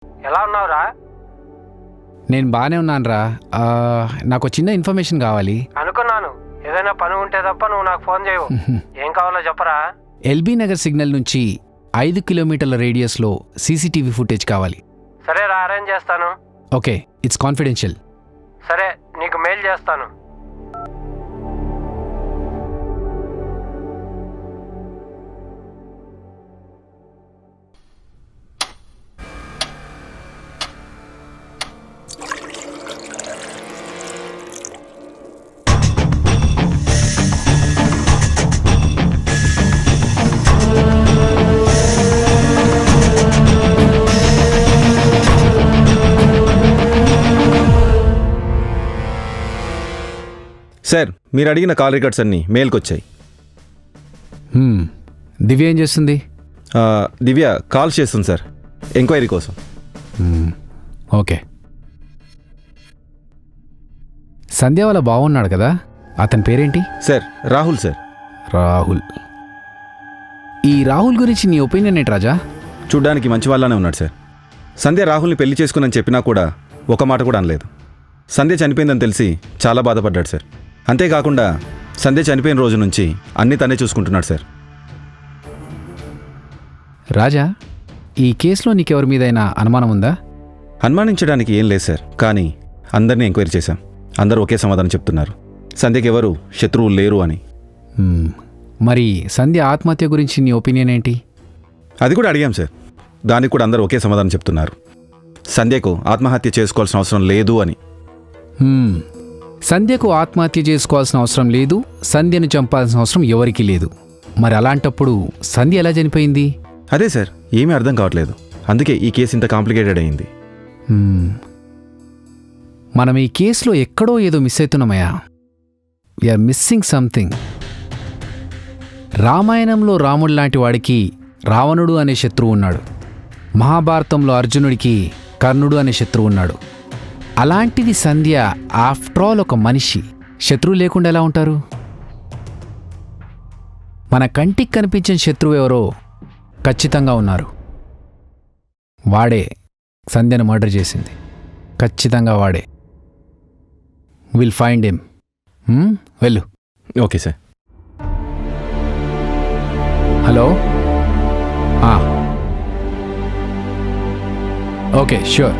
ఎలా ఉన్నావురా? నేను బాగానే ఉన్నానురా. నాకు చిన్న ఇన్ఫర్మేషన్ కావాలి. అనుకున్నాను ఏదైనా పని ఉంటే తప్ప నువ్వు నాకు ఫోన్ చేయవు. ఏం కావాలో చెప్పరా? ఎల్బీ నగర్ సిగ్నల్ నుంచి 5 కిలోమీటర్ల రేడియస్లో సీసీటీవీ ఫుటేజ్ కావాలి. సరే రా, అరేంజ్ చేస్తాను. Okay, it's confidential. సరే, నీకు మెయిల్ చేస్తాను. సార్, మీరు అడిగిన కాల్ రికార్డ్స్ అన్నీ మెయిల్కి వచ్చాయి. దివ్య ఏం చేస్తుంది? దివ్య కాల్ చేస్తుంది సార్, ఎంక్వైరీ కోసం. ఓకే. సంధ్య వాళ్ళ బాగున్నాడు కదా, అతని పేరేంటి? Sir, Rahul sir. రాహుల్. ఈ రాహుల్ గురించి నీ ఒపీనియన్ ఏంటి రాజా? చూడ్డానికి మంచి వాళ్ళనే ఉన్నాడు సార్. సంధ్య రాహుల్ని పెళ్లి చేసుకుని చెప్పినా కూడా ఒక మాట కూడా అనలేదు. సంధ్య చనిపోయిందని తెలిసి చాలా బాధపడ్డాడు సార్. అంతేకాకుండా సంధ్య చనిపోయిన రోజు నుంచి అన్నీ తనే చూసుకుంటున్నాడు సార్. రాజా, ఈ కేసులో నీకెవరి మీదైనా అనుమానం ఉందా? అనుమానించడానికి ఏం లేదు సార్, కానీ అందరినీ ఎంక్వైరీ చేశాం. అందరూ ఒకే సమాధానం చెప్తున్నారు, సంధ్యకి ఎవరు శత్రువులు లేరు అని. మరి సంధ్య ఆత్మహత్య గురించి నీ ఒపీనియన్ ఏంటి? అది కూడా అడిగాం సార్, దానికి కూడా అందరూ ఒకే సమాధానం చెప్తున్నారు, సంధ్యకు ఆత్మహత్య చేసుకోవాల్సిన అవసరం లేదు అని. సంధ్యకు ఆత్మహత్య చేసుకోవాల్సిన అవసరం లేదు, సంధ్యను చంపాల్సిన అవసరం ఎవరికీ లేదు. మరి అలాంటప్పుడు సంధ్య ఎలా చనిపోయింది? అదే సార్, ఏమీ అర్థం కావట్లేదు. అందుకే ఈ కేసు ఇంత కాంప్లికేటెడ్ అయింది. మనం ఈ కేసులో ఎక్కడో ఏదో మిస్ అవుతున్నామయ్యా. We're missing something. రామాయణంలో రాముడు లాంటి వాడికి రావణుడు అనే శత్రువు ఉన్నాడు. మహాభారతంలో అర్జునుడికి కర్ణుడు అనే శత్రువు ఉన్నాడు. అలాంటిది సంధ్య ఆఫ్టర్ ఆల్ ఒక మనిషి, శత్రువు లేకుండా ఎలా ఉంటారు? మన కంటికి కనిపించిన శత్రువు ఎవరో ఖచ్చితంగా ఉన్నారు. వాడే సంధ్యను మర్డర్ చేసింది, ఖచ్చితంగా వాడే. Will find him. వెళ్ళు. Okay sir. Hello. Okay, sure.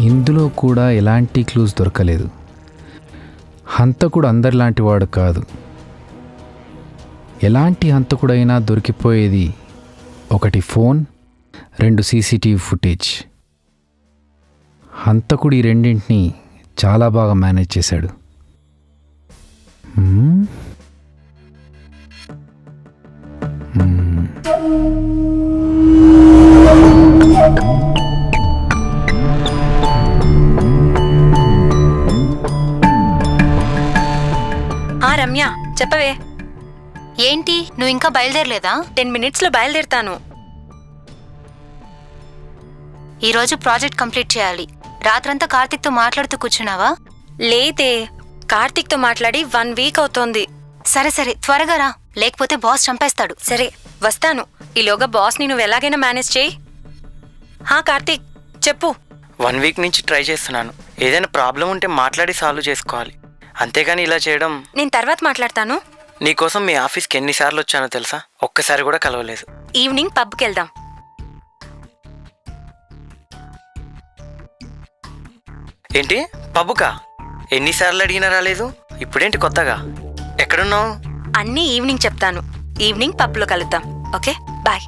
ఇందులో కూడా ఎలాంటి క్లూస్ దొరకలేదు. హంతకుడు అందరిలాంటి వాడు కాదు. ఎలాంటి హంతకుడైనా దొరికిపోయేది ఒకటి ఫోన్, 2 సీసీటీవీ ఫుటేజ్. హంతకుడు ఈ రెండింటిని చాలా బాగా మేనేజ్ చేశాడు. రమ్య, చెప్పవే. ఏంటి, నువ్వు ఇంకా బయలుదేరలేదా? 10 మినిట్స్లో బయలుదేరుతాను. ఈరోజు ప్రాజెక్ట్ కంప్లీట్ చేయాలి. రాత్రంతా కార్తిక్తో మాట్లాడుతూ కూర్చున్నావా? లేదే, కార్తిక్తో మాట్లాడి 1 వీక్ అవుతోంది. సరే సరే, త్వరగా రా, లేకపోతే బాస్ చంపేస్తాడు. సరే, వస్తాను. ఈలోగా బాస్ని నువ్వు ఎలాగైనా మేనేజ్ చేయి. కార్తిక్, చెప్పు. 1 వీక్ నుంచి ట్రై చేస్తున్నాను. ఏదైనా ప్రాబ్లం ఉంటే మాట్లాడి సాల్వ్ చేసుకోవాలి, అంతేగాని ఇలా చేయడం. నేను తర్వాత మాట్లాడతాను. నీకోసం మీ ఆఫీస్కి ఎన్నిసార్లు వచ్చానో తెలుసా? ఒక్కసారి కూడా కలవలేదు. ఈవినింగ్ పబ్కి వెళ్దాం. ఏంటి పబ్బుకా? ఎన్నిసార్లు అడిగినా రాలేదు, ఇప్పుడేంటి కొత్తగా? ఎక్కడున్నావు? అన్నీ ఈవినింగ్ చెప్తాను. ఈవినింగ్ పబ్లో కలుద్దాం. Okay, bye.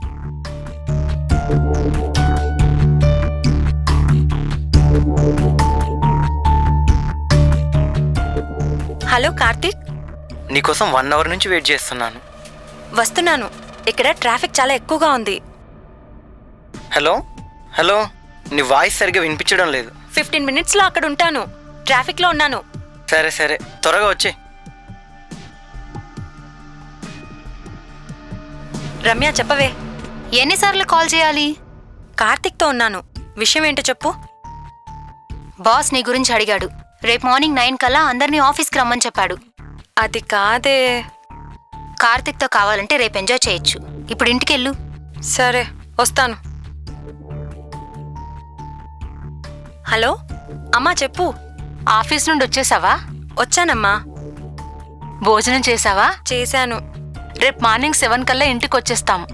హలో కార్తిక్. నీకోసం 1 అవర్ నుంచి వెయిట్ చేస్తున్నాను. వస్తున్నాను. ఇక్కడ ట్రాఫిక్ చాలా ఎక్కువగా ఉంది. హలో హలో, నీ వాయిస్ సరిగ్గా వినిపించడం లేదు. 15 మినిట్స్లో అక్కడ ఉంటాను. ట్రాఫిక్లో ఉన్నాను. సరే సరే, త్వరగా వచ్చే. రమ్య చెప్పవే. ఎన్నిసార్లు కాల్ చేయాలి? కార్తిక్తో ఉన్నాను. విషయం ఏంటో చెప్పు. బాస్ నీ గురించి అడిగాడు. రేపు మార్నింగ్ 9 కల్లా అందరినీ ఆఫీస్కి రమ్మని చెప్పాడు. అది కాదే. కార్తిక్తో కావాలంటే రేపు ఎంజాయ్ చేయొచ్చు. ఇప్పుడు ఇంటికెళ్ళు. సరే వస్తాను. హలో అమ్మా చెప్పు. ఆఫీస్ నుండి వచ్చేసావా? వచ్చానమ్మా. భోజనం చేసావా? చేశాను. రేపు మార్నింగ్ 7 కల్లా ఇంటికి వచ్చేస్తాము.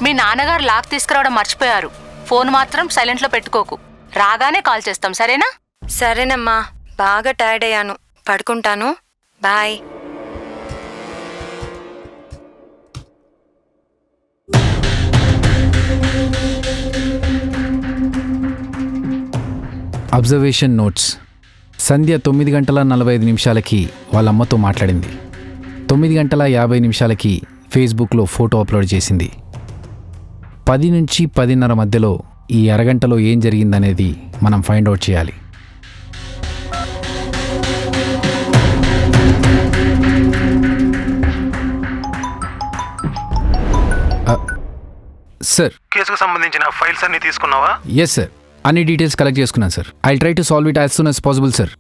మీ నాన్నగారు లాక్ తీసుకురావడం మర్చిపోయారు. ఫోన్ మాత్రం సైలెంట్లో పెట్టుకోకు. రాగానే కాల్ చేస్తాం, సరేనా? సరేనమ్మా. బాగా టైర్డ్ అయ్యాను. పడుకుంటాను. బాయ్. Observation notes. సంధ్య 9:45 వాళ్ళ అమ్మతో మాట్లాడింది. 9:50 ఫేస్బుక్లో ఫోటో అప్లోడ్ చేసింది. 10 నుంచి 10:30 మధ్యలో ఈ అరగంటలో ఏం జరిగిందనేది మనం ఫైండ్ అవుట్ చేయాలి. సార్, కేసుకు సంబంధించిన ఫైల్స్ అన్ని తీసుకున్నావా? ఎస్ సార్, అన్ని డీటెయిల్స్ కలెక్ట్ చేసుకున్నాను sir. I try to solve it as soon as possible sir.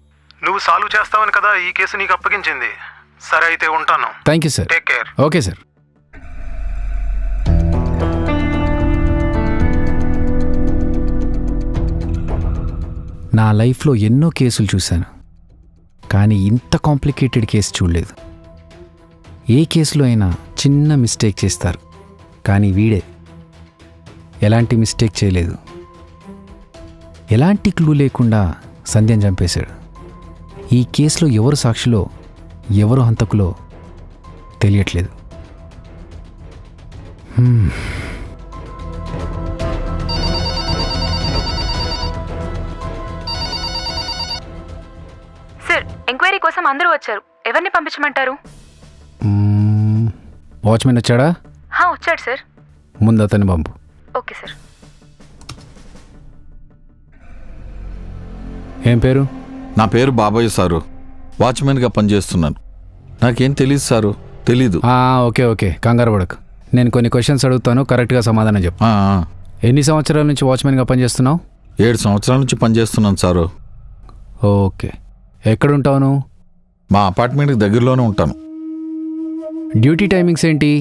నువ్వు సాల్వ్ చేస్తావని కదా ఈ కేసు నీకు అప్పగించింది. సరే అయితే ఉంటాను. Thank you sir. Take care. Okay sir. నా లైఫ్లో ఎన్నో కేసులు చూశాను, కానీ ఇంత కాంప్లికేటెడ్ కేసు చూడలేదు. ఏ కేసులో అయినా చిన్న మిస్టేక్ చేస్తారు, కానీ వీడే ఎలాంటి మిస్టేక్ చేయలేదు. ఎలాంటి క్లూ లేకుండా సంధ్యను చంపేశాడు. ఈ కేసులో ఎవరు సాక్షిలో ఎవరు హంతకులో తెలియట్లేదు. సార్, ఎంక్వైరీ కోసం అందరూ వచ్చారు. ఎవరిని పంపించమంటారు? వాచ్మెన్ వచ్చాడా? వచ్చాడు సార్. ముందు అతన్ని పంపు. Okay sir. ఏం పేరు? నా పేరు బాబాయ్ సారు. వాచ్మెన్గా పనిచేస్తున్నాను. నాకేం తెలియదు సారు, తెలీదు. ఓకే ఓకే, కంగారు పడకు. నేను కొన్ని క్వశ్చన్స్ అడుగుతాను, కరెక్ట్గా సమాధానం చెప్పు. ఎన్ని సంవత్సరాల నుంచి వాచ్మెన్గా పనిచేస్తున్నావు? 7 సంవత్సరాల నుంచి పనిచేస్తున్నాను సారు. ఓకే. ఎక్కడుంటావు నువ్వు? మా అపార్ట్మెంట్కి దగ్గరలోనే ఉంటాను. డ్యూటీ టైమింగ్స్ ఏంటి?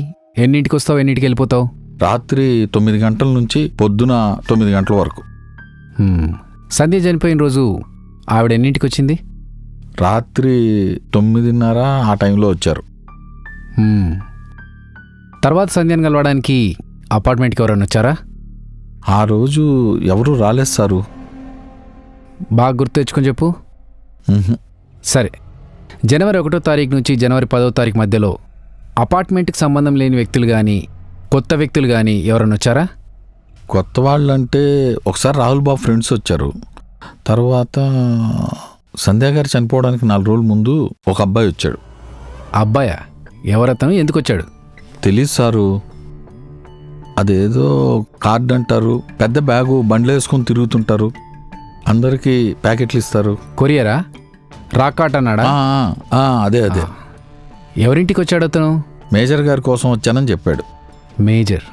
ఎన్నింటికి వస్తావు, ఎన్నింటికి వెళ్ళిపోతావు? రాత్రి 9 గంటల నుంచి పొద్దున 9 గంటల వరకు. సంధ్య చనిపోయిన రోజు ఆవిడ ఎన్నింటికి వచ్చింది? రాత్రి 9:30 ఆ టైంలో వచ్చారు. తర్వాత సంధ్యను కలవడానికి అపార్ట్మెంట్కి ఎవరైనా వచ్చారా? ఆ రోజు ఎవరూ రాలేదు సారు. బాగా గుర్తు తెచ్చుకొని చెప్పు. ఉహు. సరే, జనవరి 1వ తారీఖు నుంచి జనవరి 10వ తారీఖు మధ్యలో అపార్ట్మెంట్కి సంబంధం లేని వ్యక్తులు కానీ కొత్త వ్యక్తులు కానీ ఎవరైనా వచ్చారా? కొత్త వాళ్ళంటే ఒకసారి రాహుల్ బాబు ఫ్రెండ్స్ వచ్చారు. తర్వాత సంధ్యా గారు చనిపోవడానికి 4 రోజుల ముందు ఒక అబ్బాయి వచ్చాడు. అబ్బాయా? ఎవరతను, ఎందుకు వచ్చాడు? తెలీదు సారు. అదేదో కార్డ్ అంటారు, పెద్ద బ్యాగు, బండ్లు వేసుకొని తిరుగుతుంటారు, అందరికీ ప్యాకెట్లు ఇస్తారు. కొరియరా? రాకాట్ అన్నాడా? అదే అదే. ఎవరింటికి వచ్చాడు అతను? మేజర్ గారి కోసం వచ్చానని చెప్పాడు. Major,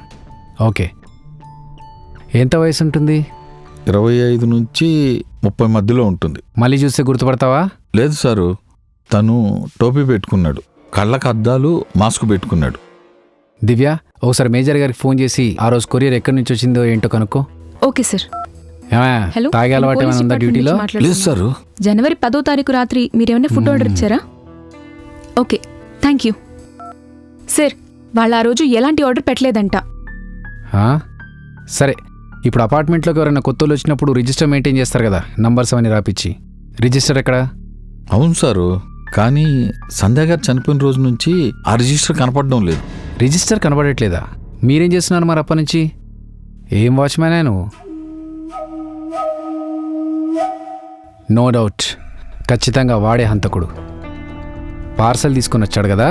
okay. ఎంత వయసు ఉంటుంది? 25 నుంచి 30 మధ్యలో ఉంటుంది. మళ్ళీ చూస్తే గుర్తుపడతావా? లేదు సారు, తను టోపీ పెట్టుకున్నాడు, కళ్ళకు అద్దాలు, మాస్క్ పెట్టుకున్నాడు. దివ్య, ఒకసారి మేజర్ గారికి ఫోన్ చేసి ఆ రోజు కొరియర్ ఎక్కడి నుంచి వచ్చిందో ఏంటో కనుక్కో. Okay sir. హలో, తాగే అలవాటు ఏమైనా ఉందా డ్యూటీలో? లేదు సారు. జనవరి 10వ తారీఖు రాత్రి మీరేమైనా ఫుడ్ ఆర్డర్ ఇచ్చారా? Okay, thank you sir. వాళ్ళు ఆ రోజు ఎలాంటి ఆర్డర్ పెట్టలేదంట. సరే, ఇప్పుడు అపార్ట్మెంట్లోకి ఎవరైనా కొత్తలు వచ్చినప్పుడు రిజిస్టర్ మెయింటైన్ చేస్తారు కదా, నంబర్స్ అవన్నీ రాపిచ్చి. రిజిస్టర్ ఎక్కడ? అవును సారు, కానీ సంధ్యా గారు చనిపోయిన రోజు నుంచి ఆ రిజిస్టర్ కనపడడం లేదు. రిజిస్టర్ కనబడట్లేదా? మీరేం చేస్తున్నారు మరి అప్పటి నుంచి? ఏం వాచ్మ్యానా నువ్వు? నో డౌట్, ఖచ్చితంగా వాడే హంతకుడు. పార్సల్ తీసుకొని వచ్చాడు కదా